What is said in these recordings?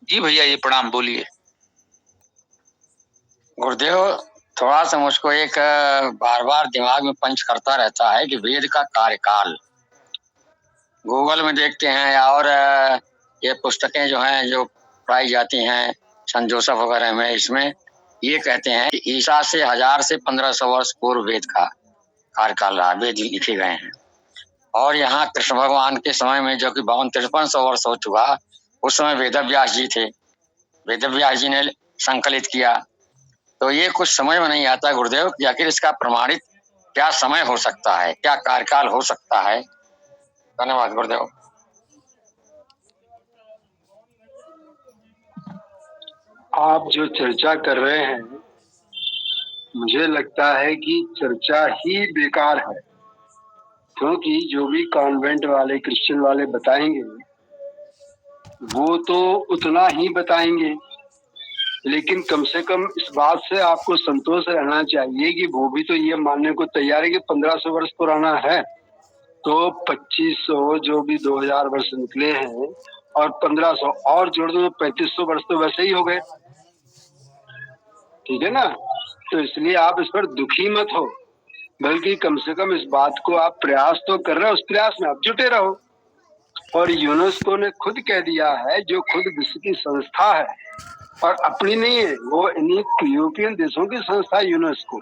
जी भैया, ये प्रणाम, बोलिए। गुरुदेव, थोड़ा सा मुझको एक बार बार दिमाग में पंच करता रहता है कि वेद का कार्यकाल गूगल में देखते हैं और ये पुस्तकें जो हैं जो पाई जाती हैं सन जोसफ वगैरह में, इसमें ये कहते हैं कि ईसा से 1000 से 1500 वर्ष पूर्व वेद का कार्यकाल रहा, वेद लिखे गए हैं। और यहाँ कृष्ण भगवान के समय में जो कि 52-53 वर्ष हो चुका, उस समय वेद व्यास जी थे। वेद व्यास जी ने संकलित किया। तो ये कुछ समझ में नहीं आता गुरुदेव कि आखिर इसका प्रमाणित क्या समय हो सकता है, क्या कार्यकाल हो सकता है। धन्यवाद गुरुदेव। आप जो चर्चा कर रहे हैं, मुझे लगता है कि चर्चा ही बेकार है, क्योंकि जो भी कॉन्वेंट वाले क्रिश्चियन वाले बताएंगे वो तो उतना ही बताएंगे, लेकिन कम से कम इस बात से आपको संतोष रहना चाहिए कि वो भी तो ये मानने को तैयार है कि 1500 वर्ष पुराना है, तो 2500 जो भी 2000 वर्ष निकले हैं और 1500 और जोड़ दो तो 3500 वर्ष तो वैसे ही हो गए। ठीक है ना? तो इसलिए आप इस पर दुखी मत हो, बल्कि कम से कम इस बात को आप प्रयास तो कर रहे हो, उस प्रयास में आप जुटे रहो। और यूनेस्को ने खुद कह दिया है, जो खुद विश्व की संस्था है और अपनी नहीं है, वो इन्हीं यूरोपियन देशों की संस्था है यूनेस्को,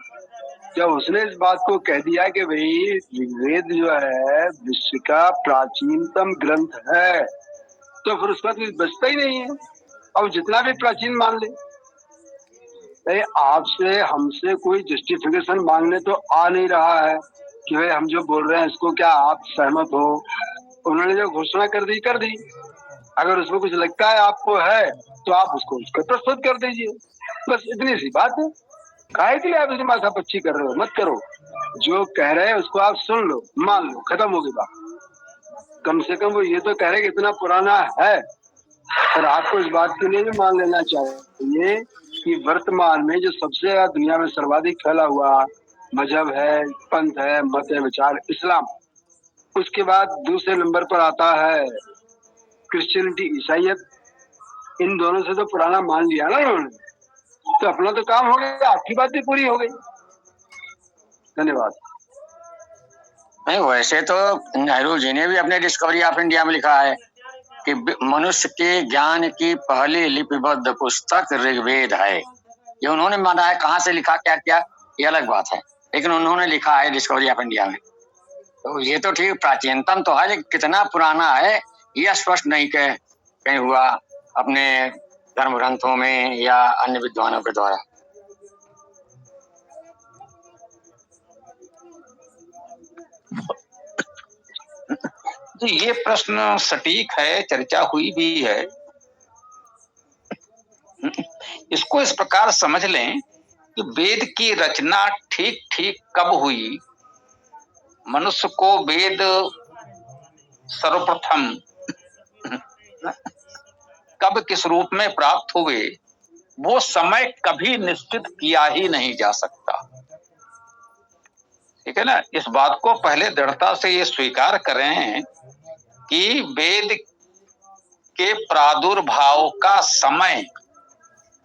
जब उसने इस बात को कह दिया कि भाई ऋग्वेद जो है विश्व का प्राचीनतम ग्रंथ है, तो फिर उसका तो बचता ही नहीं है। अब जितना भी प्राचीन मान ले, आपसे हमसे कोई जस्टिफिकेशन मांगने तो आ नहीं रहा है कि भाई हम जो बोल रहे हैं इसको क्या आप सहमत हो। उन्होंने जो घोषणा कर दी, अगर उसमें कुछ लगता है आपको है तो आप उसको प्रस्तुत कर दीजिए, बस इतनी सी बात है। काहे के लिए आप इसे माथा पच्ची कर रहे हो? मत करो, जो कह रहे हैं उसको आप सुन लो, मान लो, खत्म हो गई बात। कम से कम वो ये तो कह रहे कि इतना पुराना है, और आपको इस बात के लिए भी मान लेना चाहिए कि वर्तमान में जो सबसे ज्यादा दुनिया में सर्वाधिक फैला हुआ मजहब है, पंथ है, मत है, विचार इस्लाम, उसके बाद दूसरे नंबर पर आता है क्रिश्चियनिटी, ईसाइयत। इन दोनों से तो पुराना मान लिया ना उन्होंने, तो अपना तो काम हो गया, आपकी बात भी पूरी हो गई। धन्यवाद। नहीं, वैसे तो नेहरू जी ने भी अपने डिस्कवरी ऑफ इंडिया में लिखा है कि मनुष्य के ज्ञान की पहली लिपिबद्ध पुस्तक ऋग्वेद है। ये उन्होंने माना है, कहाँ से लिखा क्या क्या ये अलग बात है, लेकिन उन्होंने लिखा है डिस्कवरी ऑफ इंडिया में। तो ये तो ठीक प्राचीनतम तो है, लेकिन कितना पुराना है ये स्पष्ट नहीं कहीं हुआ अपने धर्म ग्रंथों में या अन्य विद्वानों के द्वारा। तो ये प्रश्न सटीक है, चर्चा हुई भी है। इसको इस प्रकार समझ लें कि वेद की रचना ठीक ठीक कब हुई, मनुष्य को वेद सर्वप्रथम कब किस रूप में प्राप्त हुए, वो समय कभी निश्चित किया ही नहीं जा सकता। ठीक है ना? इस बात को पहले दृढ़ता से ये स्वीकार करें कि वेद के प्रादुर्भाव का समय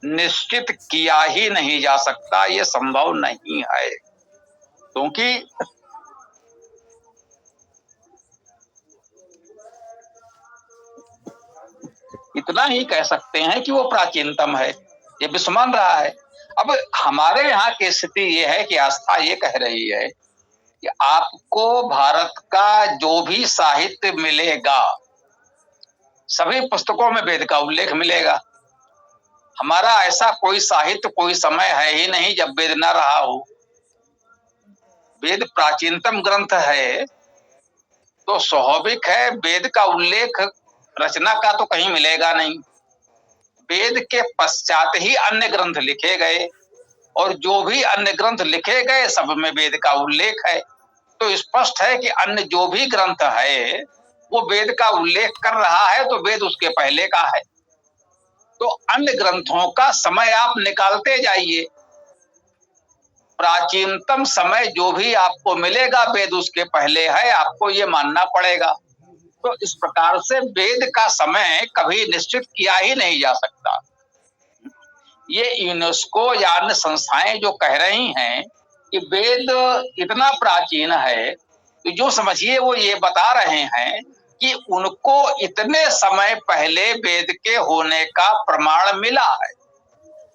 निश्चित किया ही नहीं जा सकता, ये संभव नहीं है। क्योंकि इतना ही कह सकते हैं कि वो प्राचीनतम है, ये विस्मरण रहा है। अब हमारे यहाँ की स्थिति ये है कि आस्था ये कह रही है कि आपको भारत का जो भी साहित्य मिलेगा, सभी पुस्तकों में वेद का उल्लेख मिलेगा। हमारा ऐसा कोई साहित्य, कोई समय है ही नहीं जब वेद न रहा हो। वेद प्राचीनतम ग्रंथ है, तो स्वाभाविक है वेद का उल्लेख रचना का तो कहीं मिलेगा नहीं। वेद के पश्चात ही अन्य ग्रंथ लिखे गए, और जो भी अन्य ग्रंथ लिखे गए सब में वेद का उल्लेख है। तो स्पष्ट है कि अन्य जो भी ग्रंथ है वो वेद का उल्लेख कर रहा है, तो वेद उसके पहले का है। तो अन्य ग्रंथों का समय आप निकालते जाइए, प्राचीनतम समय जो भी आपको मिलेगा वेद उसके पहले है, आपको ये मानना पड़ेगा। तो इस प्रकार से वेद का समय कभी निश्चित किया ही नहीं जा सकता। ये यूनेस्को या अन्य संस्थाएं जो कह रही हैं कि वेद इतना प्राचीन है, तो जो समझिए वो ये बता रहे हैं कि उनको इतने समय पहले वेद के होने का प्रमाण मिला है।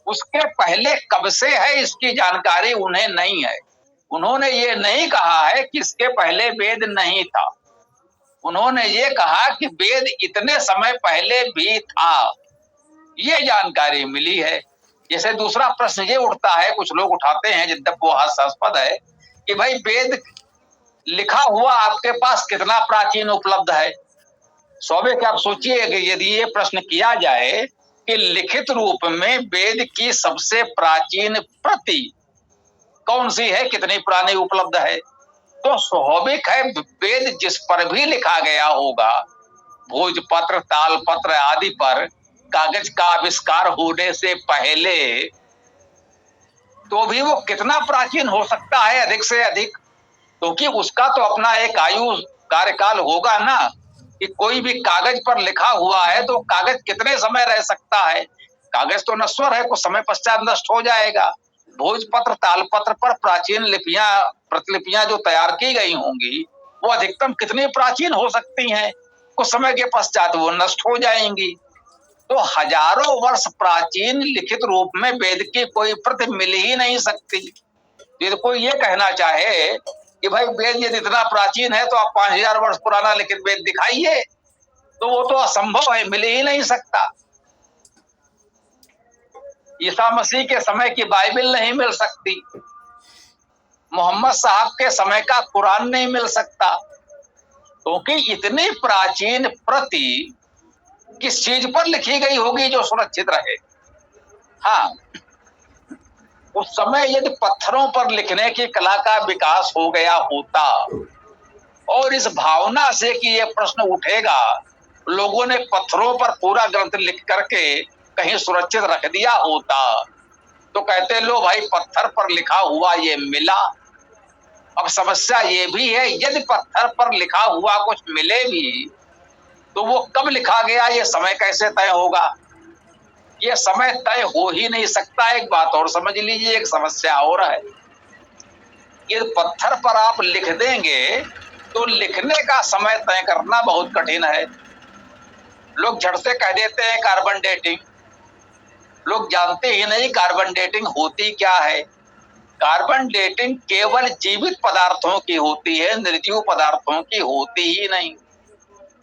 उसके पहले कब से है इसकी जानकारी उन्हें नहीं है। उन्होंने ये नहीं कहा है कि इसके पहले वेद नहीं था। उन्होंने ये कहा कि वेद इतने समय पहले भी था, ये जानकारी मिली है। जैसे दूसरा प्रश्न ये उठता है, कुछ लोग उठाते हैं, यद्यप वो हास्यास्पद है, कि भाई वेद लिखा हुआ आपके पास कितना प्राचीन उपलब्ध है। स्वाभाविक आप सोचिए कि यदि ये प्रश्न किया जाए कि लिखित रूप में वेद की सबसे प्राचीन प्रति कौन सी है, कितनी पुरानी उपलब्ध है, तो स्वाभाविक है वेद जिस पर भी लिखा गया होगा, भोजपत्र, तालपत्र आदि पर कागज का आविष्कार होने से पहले, तो भी वो कितना प्राचीन हो सकता है, अधिक से अधिक, क्योंकि उसका तो अपना एक आयु कार्यकाल होगा ना, कि कोई भी कागज पर लिखा हुआ है तो कागज कितने समय रह सकता है। कागज तो नश्वर है, कुछ समय पश्चात नष्ट हो जाएगा। भोजपत्र, तालपत्र पर प्राचीन लिपियां, प्रतिलिपियां जो तैयार की गई होंगी, वो अधिकतम कितनी प्राचीन हो सकती हैं, कुछ समय के पश्चात वो नष्ट हो जाएंगी। तो हजारों वर्ष प्राचीन लिखित रूप में वेद की कोई प्रति मिल ही नहीं सकती। यदि कोई ये कहना चाहे कि भाई वेद यदि इतना प्राचीन है तो आप 5000 वर्ष पुराना लिखित वेद दिखाइए, तो वो तो असंभव है, मिल ही नहीं सकता। ईसा मसीह के समय की बाइबल नहीं मिल सकती, मोहम्मद साहब के समय का कुरान नहीं मिल सकता, क्योंकि इतनी प्राचीन प्रति किस चीज पर लिखी गई होगी जो सुरक्षित रहे। हाँ, उस समय यदि पत्थरों पर लिखने की कला का विकास हो गया होता और इस भावना से कि यह प्रश्न उठेगा, लोगों ने पत्थरों पर पूरा ग्रंथ लिख करके कहीं सुरक्षित रख दिया होता, तो कहते लो भाई पत्थर पर लिखा हुआ ये मिला। अब समस्या ये भी है, यदि पत्थर पर लिखा हुआ कुछ मिले भी तो वो कब लिखा गया, ये समय कैसे तय होगा। ये समय तय हो ही नहीं सकता। एक बात और समझ लीजिए, एक समस्या और है, ये पत्थर पर आप लिख देंगे तो लिखने का समय तय करना बहुत कठिन है। लोग झट से कह देते हैं कार्बन डेटिंग, लोग जानते ही नहीं कार्बन डेटिंग होती क्या है। कार्बन डेटिंग केवल जीवित पदार्थों की होती है, निर्जीव पदार्थों की होती ही नहीं।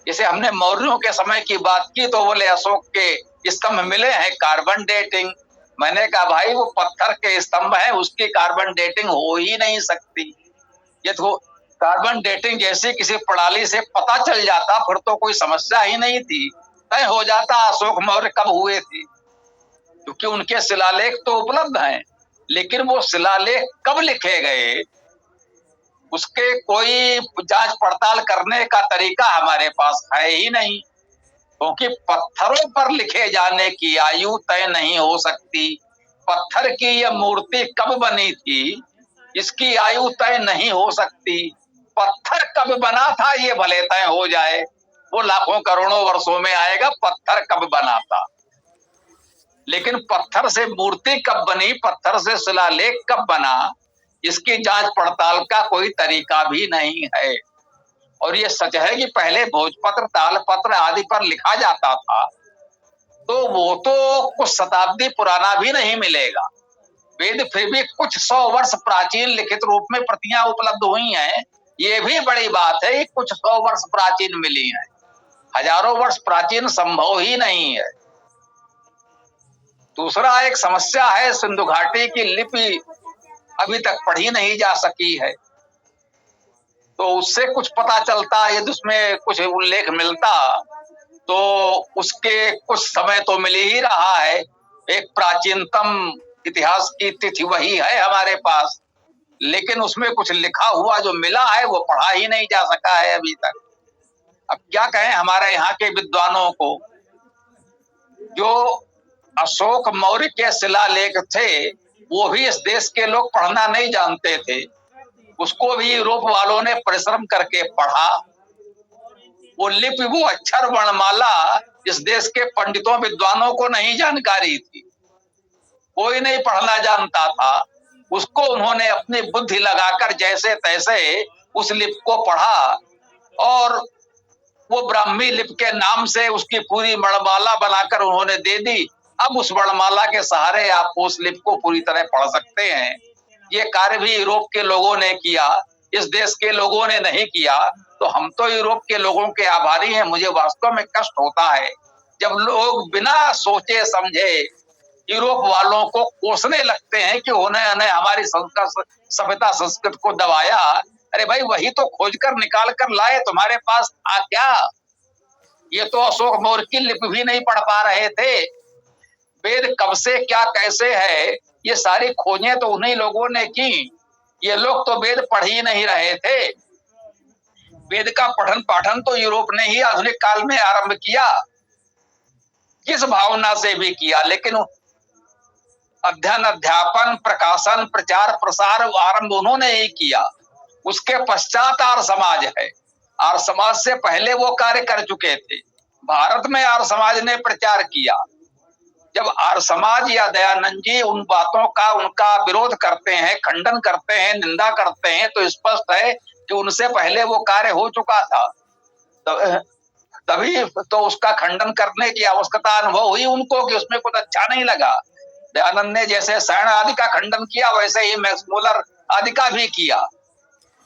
जैसे हमने मौर्यों के समय की बात की तो बोले अशोक के स्तंभ मिले हैं, कार्बन डेटिंग। मैंने कहा भाई वो पत्थर के स्तंभ है, उसकी कार्बन डेटिंग हो ही नहीं सकती। ये तो कार्बन डेटिंग जैसी किसी प्रणाली से पता चल जाता फिर तो कोई समस्या ही नहीं थी, तय हो जाता अशोक मौर्य कब हुए थे, क्योंकि उनके शिलालेख तो उपलब्ध हैं, लेकिन वो शिलालेख कब लिखे गए उसके कोई जांच पड़ताल करने का तरीका हमारे पास है ही नहीं, क्योंकि पत्थरों पर लिखे जाने की आयु तय नहीं हो सकती। पत्थर की यह मूर्ति कब बनी थी इसकी आयु तय नहीं हो सकती। पत्थर कब बना था ये भले तय हो जाए, वो लाखों करोड़ों वर्षों में आएगा पत्थर कब बना था, लेकिन पत्थर से मूर्ति कब बनी, पत्थर से शिलालेख कब बना, इसकी जांच पड़ताल का कोई तरीका भी नहीं है। और ये सच है कि पहले भोजपत्र, तालपत्र आदि पर लिखा जाता था, तो वो तो कुछ शताब्दी पुराना भी नहीं मिलेगा। वेद फिर भी कुछ 100 वर्ष प्राचीन लिखित रूप में प्रतियां उपलब्ध हुई हैं, ये भी बड़ी बात है कि कुछ 100 वर्ष प्राचीन मिली हैं, हजारों वर्ष प्राचीन संभव ही नहीं है। दूसरा एक समस्या है, सिंधु घाटी की लिपि अभी तक पढ़ी नहीं जा सकी है, तो उससे कुछ पता चलता, यदि उसमें कुछ उल्लेख मिलता तो उसके कुछ समय तो मिल ही रहा है। एक प्राचीनतम इतिहास की तिथि वही है हमारे पास, लेकिन उसमें कुछ लिखा हुआ जो मिला है वो पढ़ा ही नहीं जा सका है अभी तक। अब क्या कहें हमारे यहाँ के विद्वानों को, जो अशोक मौर्य के शिलालेख थे वो भी इस देश के लोग पढ़ना नहीं जानते थे, उसको भी यूरोप वालों ने परिश्रम करके पढ़ा, वो लिपि, वो अक्षर वर्णमाला इस देश के पंडितों विद्वानों को नहीं जानकारी थी, कोई नहीं पढ़ना जानता था। उसको उन्होंने अपनी बुद्धि लगाकर जैसे तैसे उस लिपि को पढ़ा और वो ब्राह्मी लिपि के नाम से उसकी पूरी वर्णमाला बनाकर उन्होंने दे दी। अब उस वर्णमाला के सहारे आप उस लिपि को पूरी तरह पढ़ सकते हैं। ये कार्य भी यूरोप के लोगों ने किया, इस देश के लोगों ने नहीं किया। तो हम तो यूरोप के लोगों के आभारी हैं। मुझे वास्तव में कष्ट होता है जब लोग बिना सोचे समझे यूरोप वालों को कोसने लगते हैं कि उन्होंने हमारी सभ्यता संस्कृत को दबाया। अरे भाई, वही तो खोज कर निकाल कर लाए, तुम्हारे पास था क्या? ये तो अशोक मौर्य की लिपि भी नहीं पढ़ पा रहे थे। वेद कब से क्या कैसे है, ये सारी खोजें तो उन्हीं लोगों ने की। ये लोग तो वेद पढ़ ही नहीं रहे थे। वेद का पठन पाठन तो यूरोप ने ही आधुनिक काल में आरंभ किया, किस भावना से भी किया, लेकिन अध्ययन, अध्यापन, प्रकाशन, प्रचार, प्रसार आरंभ उन्होंने ही किया। उसके पश्चात आर्य समाज है। आर्य समाज से पहले वो कार्य कर चुके थे। भारत में आर्य समाज ने प्रचार किया। जब आर्य समाज या दयानंद जी उन बातों का उनका विरोध करते हैं, खंडन करते हैं, निंदा करते हैं, तो स्पष्ट है कि उनसे पहले वो कार्य हो चुका था। तभी तो उसका खंडन करने की आवश्यकता अनुभव हुई उनको कि उसमें कुछ अच्छा नहीं लगा। दयानंद ने जैसे शरण आदि का खंडन किया, वैसे ही मैक्स मुलर आदि का भी किया,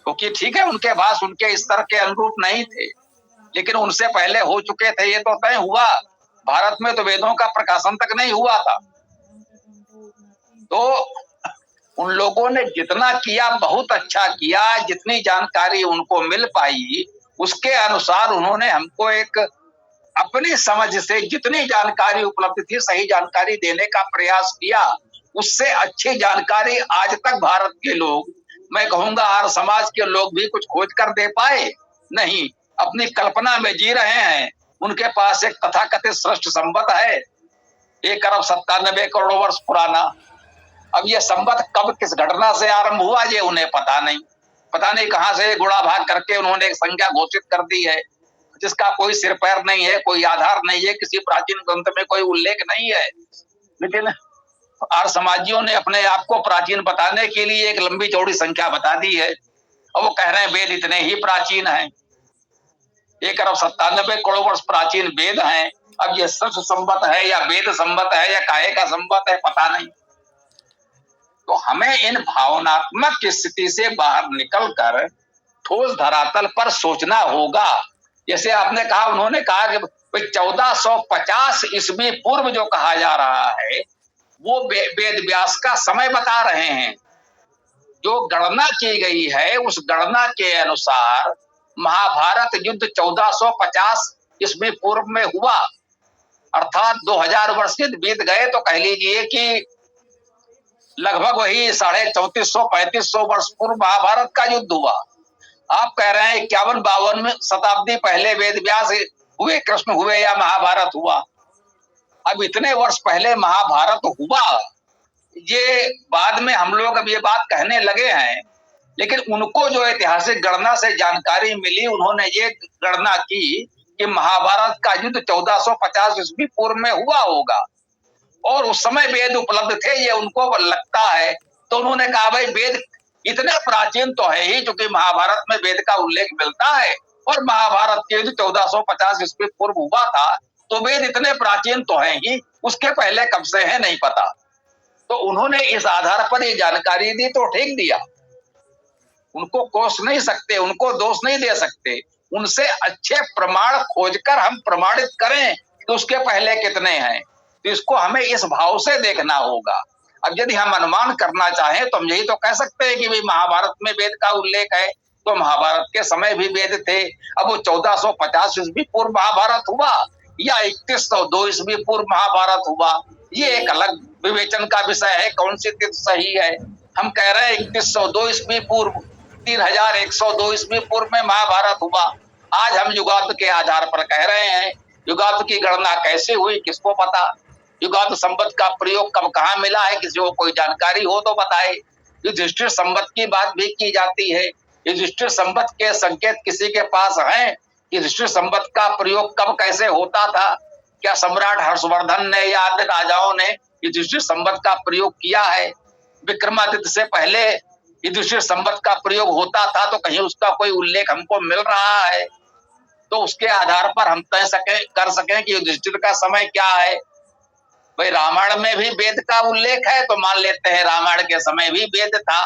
क्योंकि ठीक है उनके भाष उनके स्तर के अनुरूप नहीं थे, लेकिन उनसे पहले हो चुके थे, ये तो तय हुआ। भारत में तो वेदों का प्रकाशन तक नहीं हुआ था। तो उन लोगों ने जितना किया बहुत अच्छा किया। जितनी जानकारी उनको मिल पाई उसके अनुसार उन्होंने हमको एक अपनी समझ से जितनी जानकारी उपलब्ध थी सही जानकारी देने का प्रयास किया। उससे अच्छी जानकारी आज तक भारत के लोग, मैं कहूंगा आर्य समाज के लोग भी कुछ खोज कर दे पाए नहीं। अपनी कल्पना में जी रहे हैं। उनके पास एक तथाकथित सृष्टि संवत है 1 अरब 97 करोड़ वर्ष पुराना। अब ये संवत कब किस घटना से आरंभ हुआ ये उन्हें पता नहीं। पता नहीं कहां से गुणा भाग करके उन्होंने एक संख्या घोषित कर दी है जिसका कोई सिर पैर नहीं है, कोई आधार नहीं है, किसी प्राचीन ग्रंथ में कोई उल्लेख नहीं है। लेकिन आर्य समाजियों ने अपने आप को प्राचीन बताने के लिए एक लंबी चौड़ी संख्या बता दी है और वो कह रहे हैं वेद इतने ही प्राचीन हैं। 1 अरब 97 करोड़ वर्ष प्राचीन वेद हैं। अब ये सच संवत है या वेद संवत है या काहे का संवत है, पता नहीं। तो हमें इन भावनात्मक स्थिति से बाहर निकलकर ठोस धरातल पर सोचना होगा। जैसे आपने कहा, उन्होंने कहा कि 1450 ईस्वी पूर्व जो कहा जा रहा है वो वेद व्यास का समय बता रहे हैं। जो गणना की गई है उस गणना के अनुसार महाभारत युद्ध 1450 ईस्वी पूर्व में हुआ, अर्थात 2000 वर्ष बीत गए। तो कह लीजिए कि लगभग वही 3450-3500 वर्ष पूर्व महाभारत का युद्ध हुआ। आप कह रहे हैं 51-52 शताब्दी पहले वेद व्यास हुए, कृष्ण हुए या महाभारत हुआ। अब इतने वर्ष पहले महाभारत हुआ, ये बाद में हम लोग अब ये बात कहने लगे हैं, लेकिन उनको जो ऐतिहासिक गणना से जानकारी मिली, उन्होंने ये गणना की कि महाभारत का युद्ध 1450 ईस्वी पूर्व में हुआ होगा और उस समय वेद उपलब्ध थे, ये उनको लगता है। तो उन्होंने कहा भाई वेद इतने प्राचीन तो है ही, क्योंकि महाभारत में वेद का उल्लेख मिलता है और महाभारत के युद्ध 1450 ईस्वी पूर्व हुआ था, तो वेद इतने प्राचीन तो है ही, उसके पहले कब से है नहीं पता। तो उन्होंने इस आधार पर ये जानकारी दी तो ठीक दिया। उनको कोस नहीं सकते, उनको दोष नहीं दे सकते। उनसे अच्छे प्रमाण खोजकर हम प्रमाणित करें कि उसके पहले कितने हैं। तो इसको हमें इस भाव से देखना होगा। अब यदि हम अनुमान करना चाहें तो हम यही तो कह सकते हैं कि भाई महाभारत में वेद का उल्लेख है, तो महाभारत के समय भी वेद थे। अब वो 1450 ईस्वी पूर्व महाभारत हुआ या 2102 ईस्वी पूर्व महाभारत हुआ, ये एक अलग विवेचन का विषय है, कौन सी तिथि सही है। हम कह रहे हैं 2102 ईस्वी पूर्व, 3102 ईस्वी पूर्व में महाभारत हुआ। आज हम युगांत के आधार पर कह रहे हैं। युगांत की गणना कैसे हुई किसको पता। युगांत संवत का प्रयोग कब कहाँ मिला है, किसी को कोई जानकारी हो तो बताए। युधिष्ठिर संवत की बात भी की जाती है। युधिष्ठिर संवत के संकेत किसी के पास हैं युधिष्ठिर संवत का प्रयोग कब कैसे होता था? क्या सम्राट हर्षवर्धन ने या अन्य राजाओं ने युधिष्ठिर संवत का प्रयोग किया है? विक्रमादित्य से पहले युधिष्ठिर संवत का प्रयोग होता था तो कहीं उसका कोई उल्लेख हमको मिल रहा है? तो उसके आधार पर हम तय कर सकें कि युधिष्ठिर का समय क्या है। भाई रामायण में भी वेद का उल्लेख है तो मान लेते हैं रामायण के समय भी वेद था।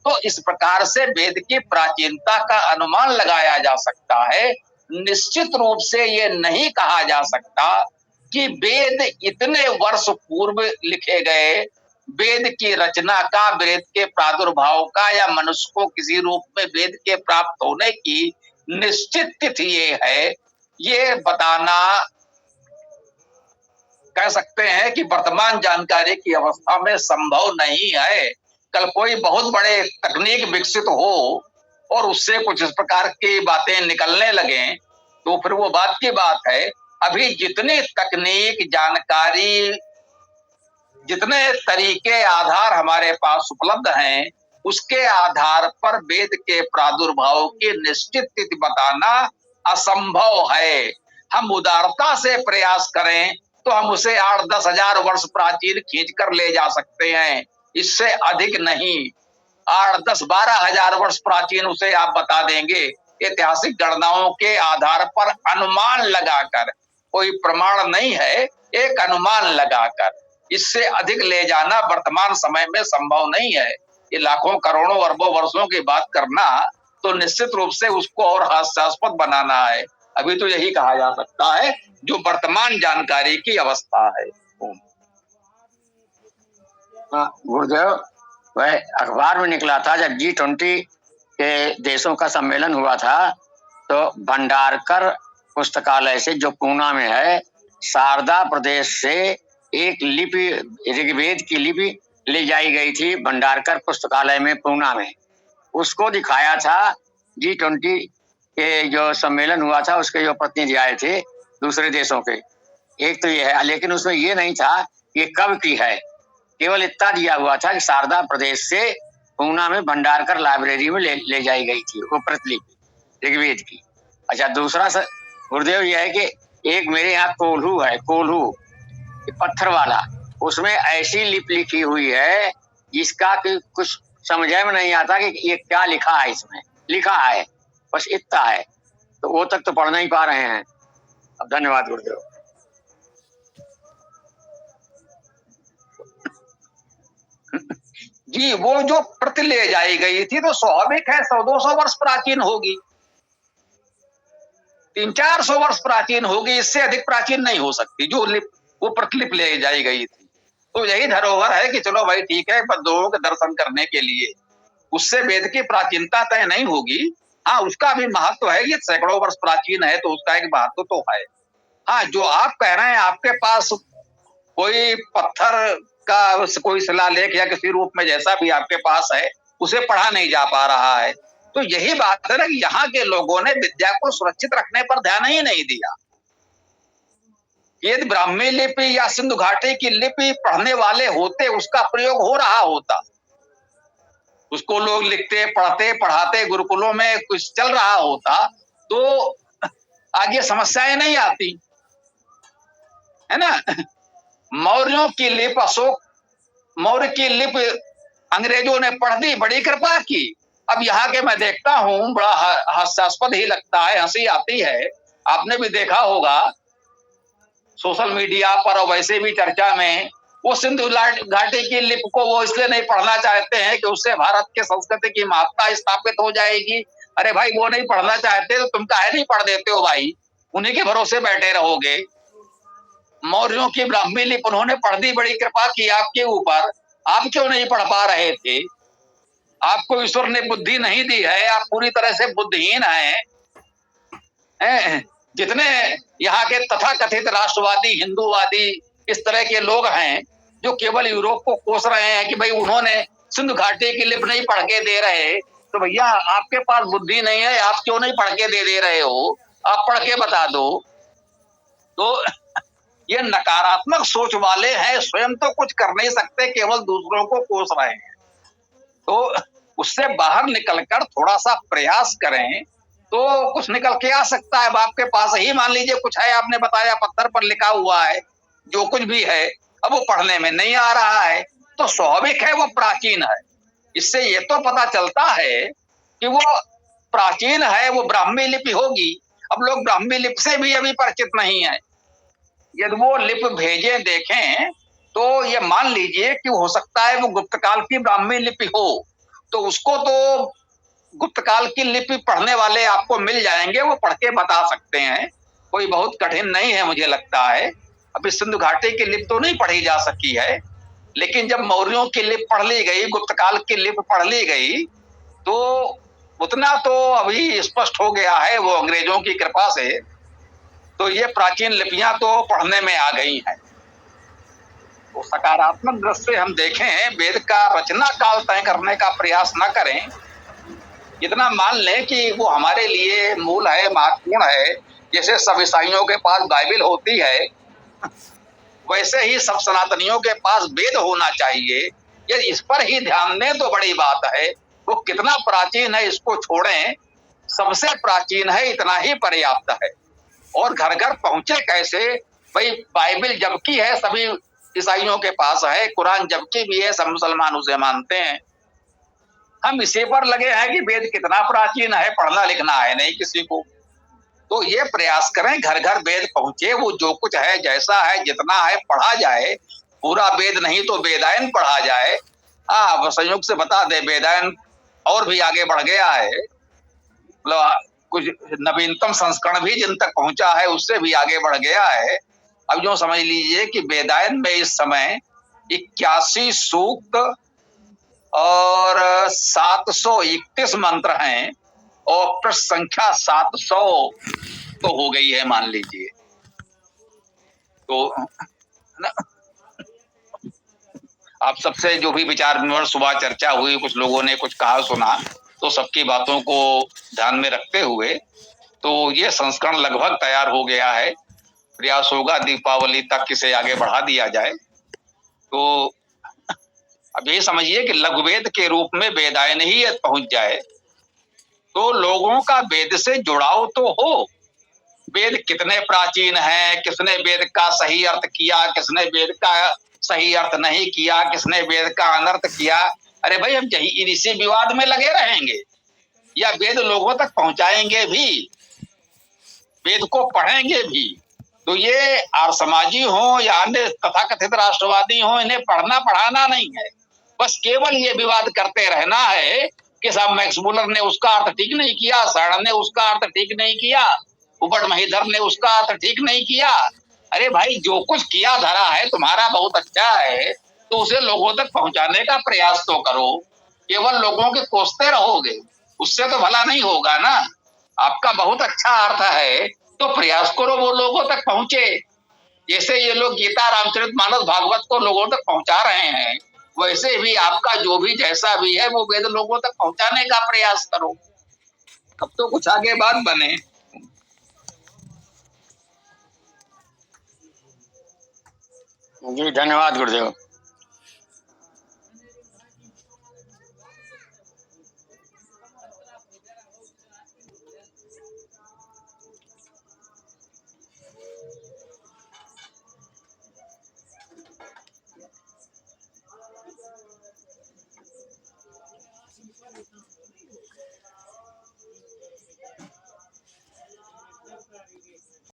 तो इस प्रकार से वेद की प्राचीनता का अनुमान लगाया जा सकता है। निश्चित रूप से ये नहीं कहा जा सकता कि वेद इतने वर्ष पूर्व लिखे गए, वेद की रचना का, वेद के प्रादुर्भाव का या मनुष्य को किसी रूप में वेद के प्राप्त होने की निश्चित तिथि ये है, ये बताना कह सकते हैं कि वर्तमान जानकारी की अवस्था में संभव नहीं है। कल कोई बहुत बड़े तकनीक विकसित हो और उससे कुछ इस प्रकार की बातें निकलने लगे तो फिर वो बात की बात है। अभी जितनी तकनीक, जानकारी, जितने तरीके, आधार हमारे पास उपलब्ध हैं, उसके आधार पर वेद के प्रादुर्भाव की निश्चित तिथि बताना असंभव है। हम उदारता से प्रयास करें तो हम उसे 8-10 हजार वर्ष प्राचीन खींच कर ले जा सकते हैं, इससे अधिक नहीं। 8-10-12 हजार वर्ष प्राचीन उसे आप बता देंगे ऐतिहासिक गणनाओं के आधार पर, अनुमान लगाकर, कोई प्रमाण नहीं है, एक अनुमान लगाकर। इससे अधिक ले जाना वर्तमान समय में संभव नहीं है। ये लाखों करोड़ों अरबों वर्षों की बात करना तो निश्चित रूप से उसको और हास्यास्पद बनाना है। अभी तो यही कहा जा सकता है जो वर्तमान जानकारी की अवस्था है। गुरुदेव, वह अखबार में निकला था जब G20 के देशों का सम्मेलन हुआ था तो भंडारकर पुस्तकालय से, जो पूना में है, शारदा प्रदेश से एक लिपि, ऋग्वेद की लिपि ले जाई गई थी भंडारकर पुस्तकालय में पूना में। उसको दिखाया था G20 के जो सम्मेलन हुआ था उसके जो प्रतिनिधि आए थे दूसरे देशों के। एक तो ये है, लेकिन उसमें ये नहीं था ये कब की है, केवल इतना दिया हुआ था कि शारदा प्रदेश से पूना में भंडारकर लाइब्रेरी में ले जाई गई थी वो प्रतिलिपि ऋग्वेद की। अच्छा, दूसरा गुरुदेव यह है कि एक मेरे यहाँ कोल्हू है, कोल्हू पत्थर वाला, उसमें ऐसी लिपि लिखी हुई है जिसका कि कुछ समझ में नहीं आता कि ये क्या लिखा है। इसमें लिखा है बस इतना है, तो वो तक तो पढ़ नहीं पा रहे हैं। अब धन्यवाद गुरुदेव। जी, वो जो प्रति ले जाई गई थी तो स्वाभाविक है 100-200 वर्ष प्राचीन होगी, 300-400 वर्ष प्राचीन होगी, इससे अधिक प्राचीन नहीं हो सकती जो वो प्रतिलिपि ले जाई गई थी। तो यही धरोहर है कि चलो भाई ठीक है, बंधुओं के दर्शन करने के लिए, उससे वेद की प्राचीनता तय नहीं होगी। हाँ, उसका भी महत्व है, ये सैकड़ों वर्ष प्राचीन है तो उसका एक महत्व तो है। हाँ, जो आप कह रहे हैं आपके पास कोई पत्थर का कोई शिलालेख या किसी रूप में जैसा भी आपके पास है उसे पढ़ा नहीं जा पा रहा है, तो यही बात है ना कि यहाँ के लोगों ने विद्या को सुरक्षित रखने पर ध्यान ही नहीं दिया। यदि ब्राह्मी लिपि या सिंधु घाटी की लिपि पढ़ने वाले होते, उसका प्रयोग हो रहा होता, उसको लोग लिखते, पढ़ते, पढ़ाते, गुरुकुलों में कुछ चल रहा होता तो आगे समस्याएं नहीं आती, है ना। मौर्यों की लिपि, अशोक मौर्य की लिपि अंग्रेजों ने पढ़ दी, बड़ी कृपा की। अब यहाँ के मैं देखता हूँ, बड़ा हास्यास्पद ही लगता है, हंसी आती है। आपने भी देखा होगा सोशल मीडिया पर और वैसे भी चर्चा में, वो सिंधु घाटी की लिपि को वो इसलिए नहीं पढ़ना चाहते हैं कि उससे भारत के संस्कृति की महत्ता स्थापित हो जाएगी। अरे भाई, वो नहीं पढ़ना चाहते तो तुम काहे नहीं पढ़ देते हो भाई, उन्हीं के भरोसे बैठे रहोगे। मौर्यों की ब्राह्मी लिपि उन्होंने पढ़ दी, बड़ी कृपा की आपके ऊपर, आप क्यों नहीं पढ़ पा रहे थे? आपको ईश्वर ने बुद्धि नहीं दी है, आप पूरी तरह से बुद्धिहीन हैं। जितने यहाँ के तथाकथित राष्ट्रवादी, हिंदूवादी, इस तरह के लोग हैं जो केवल यूरोप को कोस रहे हैं कि भाई उन्होंने सिंधु घाटी की लिपि नहीं पढ़ के दे रहे, तो भैया आपके पास बुद्धि नहीं है, आप क्यों नहीं पढ़ के दे रहे हो? आप पढ़ के बता दो। तो ये नकारात्मक सोच वाले हैं, स्वयं तो कुछ कर नहीं सकते, केवल दूसरों को कोस रहे हैं। तो उससे बाहर निकलकर थोड़ा सा प्रयास करें तो कुछ निकल के आ सकता है। अब आपके पास ही मान लीजिए कुछ है, आपने बताया पत्थर पर लिखा हुआ है, जो कुछ भी है, अब वो पढ़ने में नहीं आ रहा है, तो स्वाभाविक है वो प्राचीन है। इससे ये तो पता चलता है कि वो प्राचीन है, वो ब्राह्मी लिपि होगी। अब लोग ब्राह्मी लिपि से भी अभी परिचित नहीं है। यदि वो लिपि भेजे देखें तो ये मान लीजिए कि हो सकता है वो गुप्त काल की ब्राह्मी लिपि हो, तो उसको तो गुप्त काल की लिपि पढ़ने वाले आपको मिल जाएंगे, वो पढ़ के बता सकते हैं, कोई बहुत कठिन नहीं है मुझे लगता है। अभी सिंधु घाटी की लिपि तो नहीं पढ़ी जा सकी है, लेकिन जब मौर्यों की लिपि पढ़ ली गई, गुप्त काल की लिपि पढ़ ली गई, तो उतना तो अभी स्पष्ट हो गया है वो अंग्रेजों की कृपा से, तो ये प्राचीन लिपियां तो पढ़ने में आ गई हैं। तो सकारात्मक दृष्टि से हम देखें, वेद का रचना काल तय करने का प्रयास न करें, इतना मान लें कि वो हमारे लिए मूल है, महत्वपूर्ण है। जैसे सब ईसाइयों के पास बाइबल होती है, वैसे ही सब सनातनियों के पास वेद होना चाहिए। यदि इस पर ही ध्यान दें तो बड़ी बात है। वो कितना प्राचीन है इसको छोड़ें, सबसे प्राचीन है इतना ही पर्याप्त है। और घर घर पहुंचे कैसे? भाई बाइबल जबकि है, सभी ईसाइयों के पास है, कुरान जबकि भी है, सब मुसलमान उसे मानते हैं। हम इसी पर लगे हैं कि वेद कितना प्राचीन है, पढ़ना लिखना है नहीं किसी को। तो ये प्रयास करें घर घर वेद पहुंचे, वो जो कुछ है, जैसा है, जितना है पढ़ा जाए। पूरा वेद नहीं तो वेदायन पढ़ा जाए। हाँ, संयोग से बता दे, वेदायन और भी आगे बढ़ गया है, मतलब कुछ नवीनतम संस्करण भी जिन तक पहुंचा है उससे भी आगे बढ़ गया है। अब जो समझ लीजिए कि वेदायन में इस समय 81 सूक्त और 731 मंत्र हैं, और पृष्ठ संख्या 700 तो हो गई है मान लीजिए। तो ना, आप सबसे जो भी विचार विमर्श सुबह चर्चा हुई, कुछ लोगों ने कुछ कहा सुना, तो सबकी बातों को ध्यान में रखते हुए तो ये संस्करण लगभग तैयार हो गया है। प्रयास होगा दीपावली तक इसे आगे बढ़ा दिया जाए। तो अब ये समझिए कि लघुवेद के रूप में वेदायन ही पहुंच जाए तो लोगों का वेद से जुड़ाव तो हो। वेद कितने प्राचीन हैं, किसने वेद का सही अर्थ किया, किसने वेद का सही अर्थ नहीं किया, किसने वेद का अनर्थ किया, अरे भाई हम यही इसी विवाद में लगे रहेंगे या वेद लोगों तक पहुंचाएंगे भी, वेद को पढ़ेंगे भी? तो ये आर्य समाजी हो या अन्य तथाकथित राष्ट्रवादी हो, इन्हें पढ़ना पढ़ाना नहीं है, बस केवल ये विवाद करते रहना है कि साहब मैक्स मुलर ने उसका अर्थ ठीक नहीं किया, सारण ने उसका अर्थ ठीक नहीं किया, उबट महीधर ने उसका अर्थ ठीक नहीं किया। अरे भाई, जो कुछ किया धरा है तुम्हारा बहुत अच्छा है, तो उसे लोगों तक पहुंचाने का प्रयास तो करो। केवल लोगों के कोसते रहोगे उससे तो भला नहीं होगा ना। आपका बहुत अच्छा अर्थ है तो प्रयास करो वो लोगों तक पहुंचे। जैसे ये लोग गीता, रामचरितमानस, भागवत को लोगों तक पहुंचा रहे हैं, वैसे भी आपका जो भी जैसा भी है वो वेद लोगों तक पहुंचाने का प्रयास करो, तब तो कुछ आगे बात बने। जी धन्यवाद गुरुदेव।